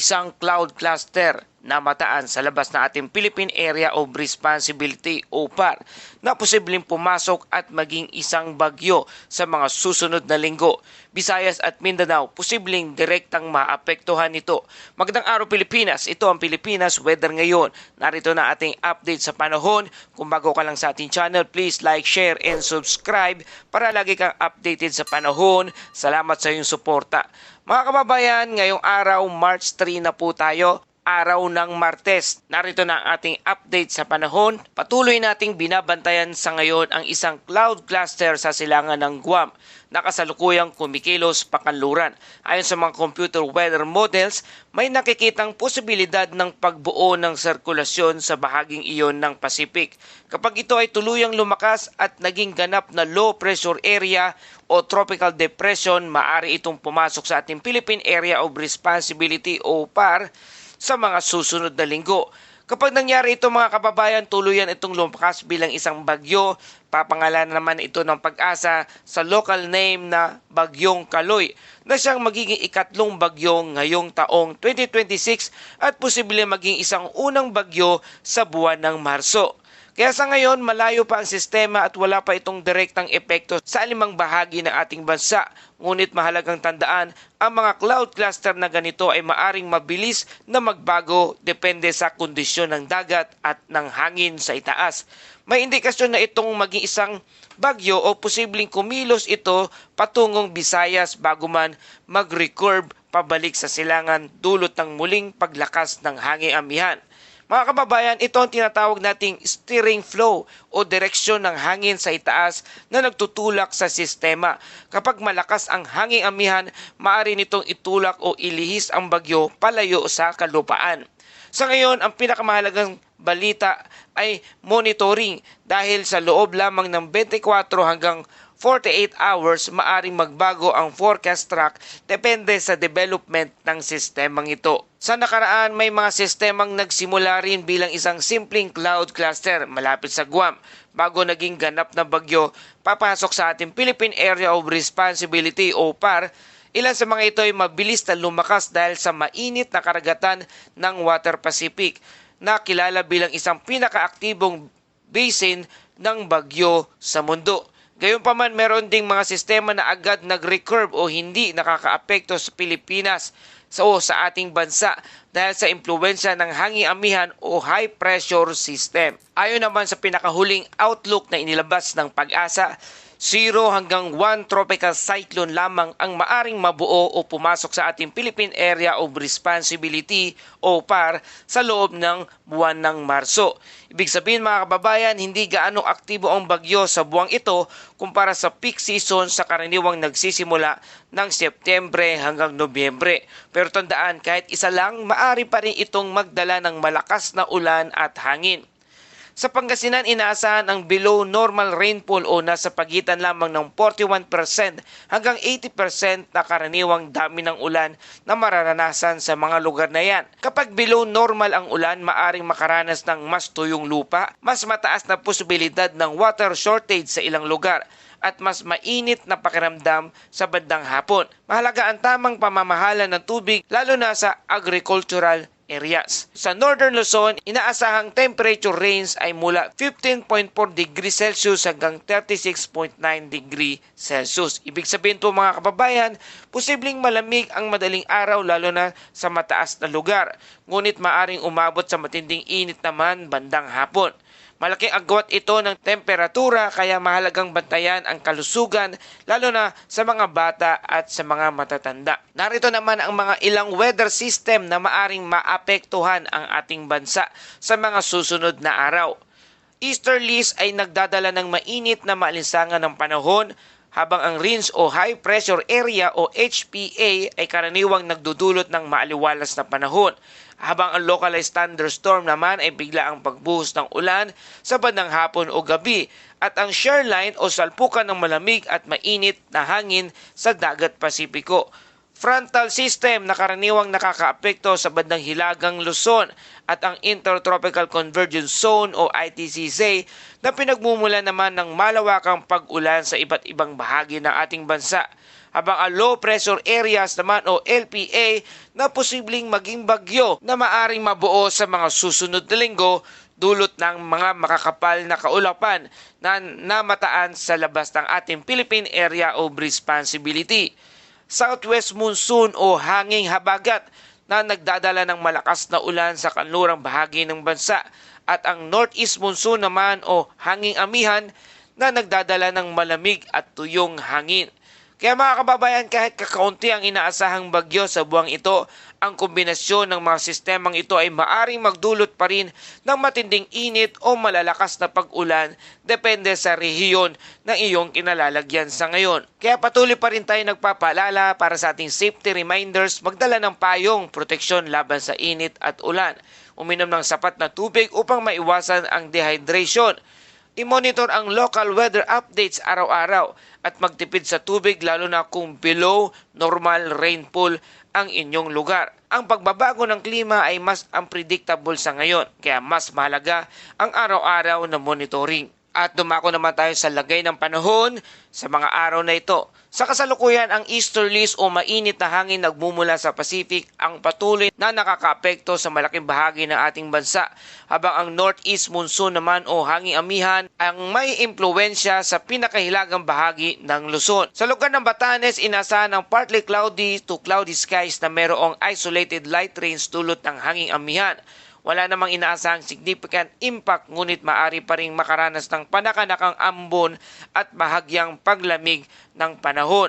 isang cloud cluster na mataan sa labas ng ating Philippine Area of Responsibility o PAR na posibleng pumasok at maging isang bagyo sa mga susunod na linggo. Visayas at Mindanao posibleng direktang maapektuhan nito. Magandang araw Pilipinas, ito ang Pilipinas Weather ngayon. Narito na ating update sa panahon. Kung bago ka lang sa ating channel, please like, share, and subscribe para lagi kang updated sa panahon. Salamat sa iyong suporta. Mga kababayan, ngayong araw March 3 na po tayo. Araw ng Martes. Narito na ang ating update sa panahon. Patuloy nating binabantayan sa ngayon ang isang cloud cluster sa silangan ng Guam na kasalukuyang kumikilos pakanluran. Ayon sa mga computer weather models, may nakikitang posibilidad ng pagbuo ng sirkulasyon sa bahaging iyon ng Pacific. Kapag ito ay tuluyang lumakas at naging ganap na low pressure area o tropical depression, maaari itong pumasok sa ating Philippine Area of Responsibility o PAR sa mga susunod na linggo. Kapag nangyari ito mga kababayan, tuluyan itong lumakas bilang isang bagyo. Papangalanan naman ito ng Pag-asa sa local name na Bagyong Kaloy na siyang magiging ikatlong bagyo ngayong taong 2026 at posibleng maging isang unang bagyo sa buwan ng Marso. Kaya sa ngayon, malayo pa ang sistema at wala pa itong direktang epekto sa alimang bahagi ng ating bansa. Ngunit mahalagang tandaan, ang mga cloud cluster na ganito ay maaring mabilis na magbago depende sa kondisyon ng dagat at ng hangin sa itaas. May indikasyon na itong maging isang bagyo o posibleng kumilos ito patungong Visayas bago man mag-recurve pabalik sa silangan dulot ng muling paglakas ng hangin amihan. Mga kababayan, ito ang tinatawag nating steering flow o direksyon ng hangin sa itaas na nagtutulak sa sistema. Kapag malakas ang hangin amihan, maaari nitong itulak o ilihis ang bagyo palayo sa kalupaan. Sa ngayon, ang pinakamahalagang balita ay monitoring dahil sa loob lamang ng 24 hanggang 48 hours maaring magbago ang forecast track depende sa development ng sistemang ito. Sa nakaraan, may mga sistemang nagsimula rin bilang isang simpleng cloud cluster malapit sa Guam bago naging ganap na bagyo papasok sa ating Philippine Area of Responsibility o PAR. Ilan sa mga ito ay mabilis na lumakas dahil sa mainit na karagatan ng Water Pacific na kilala bilang isang pinakaaktibong basin ng bagyo sa mundo. Gayunpaman, meron ding mga sistema na agad nag-recurve o hindi nakakaapekto sa Pilipinas o sa ating bansa dahil sa impluwensya ng hangin amihan o high pressure system. Ayon naman sa pinakahuling outlook na inilabas ng Pag-asa, 0 hanggang 1 tropical cyclone lamang ang maaring mabuo o pumasok sa ating Philippine Area of Responsibility o PAR sa loob ng buwan ng Marso. Ibig sabihin mga kababayan, hindi gaano aktibo ang bagyo sa buwang ito kumpara sa peak season sa karaniwang nagsisimula ng Setyembre hanggang Nobyembre. Pero tandaan, kahit isa lang, maaari pa rin itong magdala ng malakas na ulan at hangin. Sa Pangasinan, inaasahan ang below normal rainfall o nasa pagitan lamang ng 41% hanggang 80% na karaniwang dami ng ulan na mararanasan sa mga lugar na yan. Kapag below normal ang ulan, maaring makaranas ng mas tuyong lupa, mas mataas na posibilidad ng water shortage sa ilang lugar, at mas mainit na pakiramdam sa bandang hapon. Mahalaga ang tamang pamamahala ng tubig lalo na sa agricultural areas. Sa Northern Luzon, inaasahang temperature range ay mula 15.4 degrees Celsius hanggang 36.9 degrees Celsius. Ibig sabihin po mga kababayan, posibleng malamig ang madaling araw lalo na sa mataas na lugar. Ngunit maaring umabot sa matinding init naman bandang hapon. Malaking agwat ito ng temperatura kaya mahalagang bantayan ang kalusugan lalo na sa mga bata at sa mga matatanda. Narito naman ang mga ilang weather system na maaring maapektuhan ang ating bansa sa mga susunod na araw. Easterlies ay nagdadala ng mainit na maalinsangan ng panahon habang ang rinse o high pressure area o HPA ay karaniwang nagdudulot ng maaliwalas na panahon. Habang ang localized thunderstorm naman ay bigla ang pagbuhos ng ulan sa bandang hapon o gabi at ang shear line o salpukan ng malamig at mainit na hangin sa dagat Pasipiko. Frontal system na karaniwang nakakaapekto sa bandang hilagang Luzon at ang Intertropical Convergence Zone o ITCZ na pinagmumula naman ng malawakang pag-ulan sa iba't ibang bahagi ng ating bansa. habang ang low pressure areas naman o LPA na posibleng maging bagyo na maaring mabuo sa mga susunod na linggo dulot ng mga makakapal na kaulapan na namataan sa labas ng ating Philippine Area of Responsibility. Southwest monsoon o hanging habagat na nagdadala ng malakas na ulan sa kanlurang bahagi ng bansa at ang northeast monsoon naman o hanging amihan na nagdadala ng malamig at tuyong hangin. Kaya mga kababayan, kahit kakaunti ang inaasahang bagyo sa buwang ito, ang kombinasyon ng mga sistemang ito ay maaring magdulot pa rin ng matinding init o malalakas na pag-ulan depende sa rehiyon ng iyong kinalalagyan sa ngayon. Kaya patuloy pa rin tayo nagpapaalala para sa ating safety reminders, magdala ng payong proteksyon laban sa init at ulan, uminom ng sapat na tubig upang maiwasan ang dehydration, i-monitor ang local weather updates araw-araw at magtipid sa tubig lalo na kung below normal rainfall ang inyong lugar. Ang pagbabago ng klima ay mas unpredictable sa ngayon, kaya mas mahalaga ang araw-araw na monitoring. At dumako naman tayo sa lagay ng panahon sa mga araw na ito. Sa kasalukuyan, ang easterlies o mainit na hangin nagmumula sa Pacific ang patuloy na nakakaapekto sa malaking bahagi ng ating bansa, habang ang northeast monsoon naman o hanging amihan ang may impluwensya sa pinakahilagang bahagi ng Luzon. Sa lugar ng Batanes, inasahan ng partly cloudy to cloudy skies na mayroong isolated light rains dulot ng hanging amihan. Wala namang inaasahang significant impact, ngunit maaari pa rin makaranas ng panakanakang ambon at bahagyang paglamig ng panahon.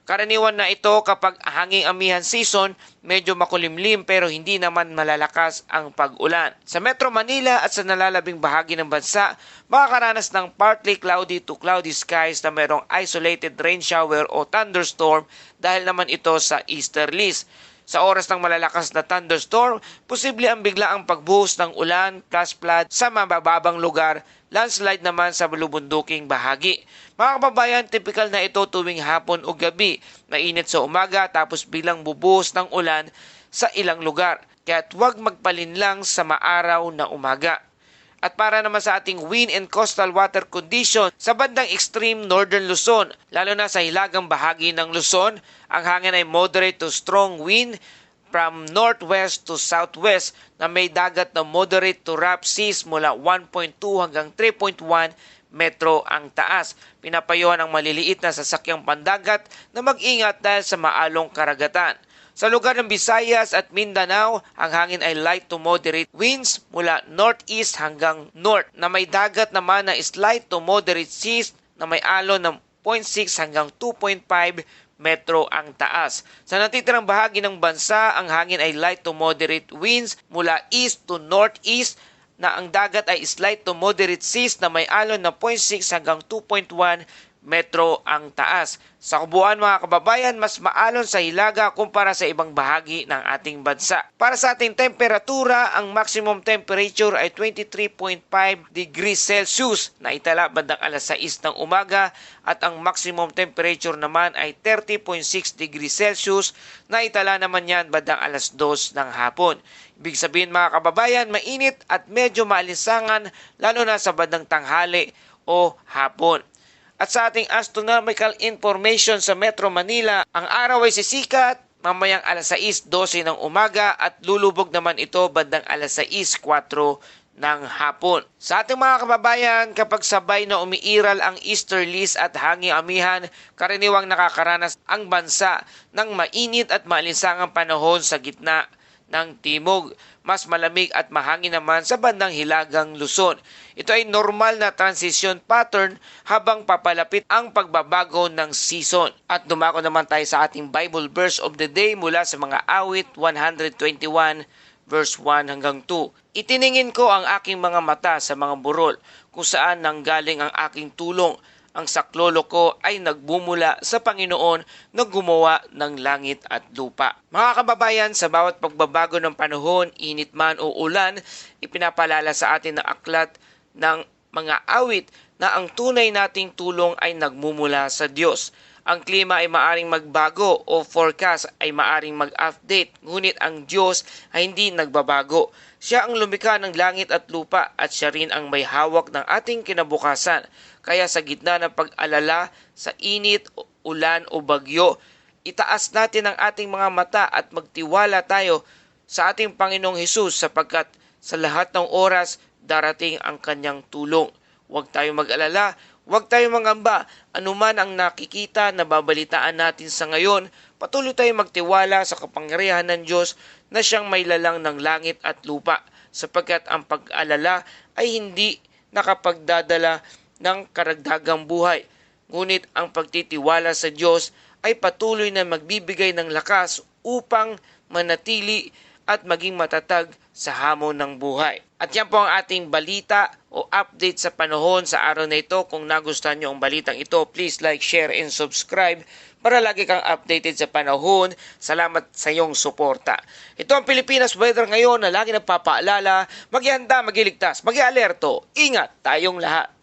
Karaniwan na ito kapag hanging amihan season, medyo makulimlim pero hindi naman malalakas ang pag-ulan. Sa Metro Manila at sa nalalabing bahagi ng bansa, makakaranas ng partly cloudy to cloudy skies na mayroong isolated rain shower o thunderstorm dahil naman ito sa easterlies. Sa oras ng malalakas na thunderstorm, posible ang biglaang pagbuhos ng ulan, flash flood sa mabababang lugar, landslide naman sa lubunduking bahagi. Mga kababayan, typical na ito tuwing hapon o gabi. Mainit sa umaga tapos biglang bubuhos ng ulan sa ilang lugar. Kaya't huwag magpalinlang sa maaraw na umaga. At para naman sa ating wind and coastal water condition sa bandang extreme northern Luzon, lalo na sa hilagang bahagi ng Luzon, ang hangin ay moderate to strong wind from northwest to southwest na may dagat na moderate to rough seas mula 1.2 hanggang 3.1 metro ang taas. Pinapayuhan ang maliliit na sasakyang pandagat na mag-ingat dahil sa maalong karagatan. Sa lugar ng Visayas at Mindanao, ang hangin ay light to moderate winds mula northeast hanggang north na may dagat naman na slight to moderate seas na may alon ng 0.6 hanggang 2.5 metro ang taas. Sa natitirang bahagi ng bansa, ang hangin ay light to moderate winds mula east to northeast na ang dagat ay slight to moderate seas na may alon na 0.6 hanggang 2.1 metro ang taas. Sa kabuuan mga kababayan, mas maalon sa hilaga kumpara sa ibang bahagi ng ating bansa. Para sa ating temperatura, ang maximum temperature ay 23.5 degrees Celsius na itala bandang alas 6 ng umaga at ang maximum temperature naman ay 30.6 degrees Celsius na itala naman yan bandang alas 2 ng hapon. Ibig sabihin mga kababayan, mainit at medyo maalinsangan lalo na sa bandang tanghali o hapon. At sa ating astronomical information sa Metro Manila, ang araw ay sisikat mamayang alas 6:12 ng umaga at lulubog naman ito bandang alas 6:04 ng hapon. Sa ating mga kababayan, kapag sabay na umiiral ang easterlies at hanging amihan, karaniwang nakakaranas ang bansa ng mainit at maalinsangang panahon sa gitna ng timog. Mas malamig at mahangin naman sa bandang hilagang Luzon. Ito ay normal na transition pattern habang papalapit ang pagbabago ng season. At dumako naman tayo sa ating Bible verse of the day mula sa mga awit 121 verse 1 hanggang 2. Itiningin ko ang aking mga mata sa mga burol kung saan nanggaling ang aking tulong. Ang saklolo ko ay nagbumula sa Panginoon na gumawa ng langit at lupa. Mga kababayan, sa bawat pagbabago ng panahon, init man o ulan, ipinapalala sa atin ng aklat ng mga awit na ang tunay nating tulong ay nagmumula sa Diyos. Ang klima ay maaring magbago o forecast ay maaring mag-update, ngunit ang Diyos ay hindi nagbabago. Siya ang lumikha ng langit at lupa at siya rin ang may hawak ng ating kinabukasan. Kaya sa gitna ng pag-alala, sa init, ulan o bagyo, itaas natin ang ating mga mata at magtiwala tayo sa ating Panginoong Hesus sapagkat sa lahat ng oras darating ang kanyang tulong. Huwag tayong mag-alala, huwag tayong mangamba. Anuman ang nakikita na babalitaan natin sa ngayon, patuloy tayong magtiwala sa kapangyarihan ng Diyos na siyang may lalang ng langit at lupa sapagkat ang pag-alala ay hindi nakapagdadala ng karagdagang buhay. Ngunit ang pagtitiwala sa Diyos ay patuloy na magbibigay ng lakas upang manatili at maging matatag sa hamon ng buhay. At yan po ang ating balita o update sa panahon sa araw na ito. Kung nagustuhan nyo ang balitang ito, please like, share, and subscribe para lagi kang updated sa panahon. Salamat sa iyong suporta. Ito ang Pilipinas Weather ngayon na lagi nagpapaalala, maghihanda, maghiligtas, mag-alerto. Ingat tayong lahat.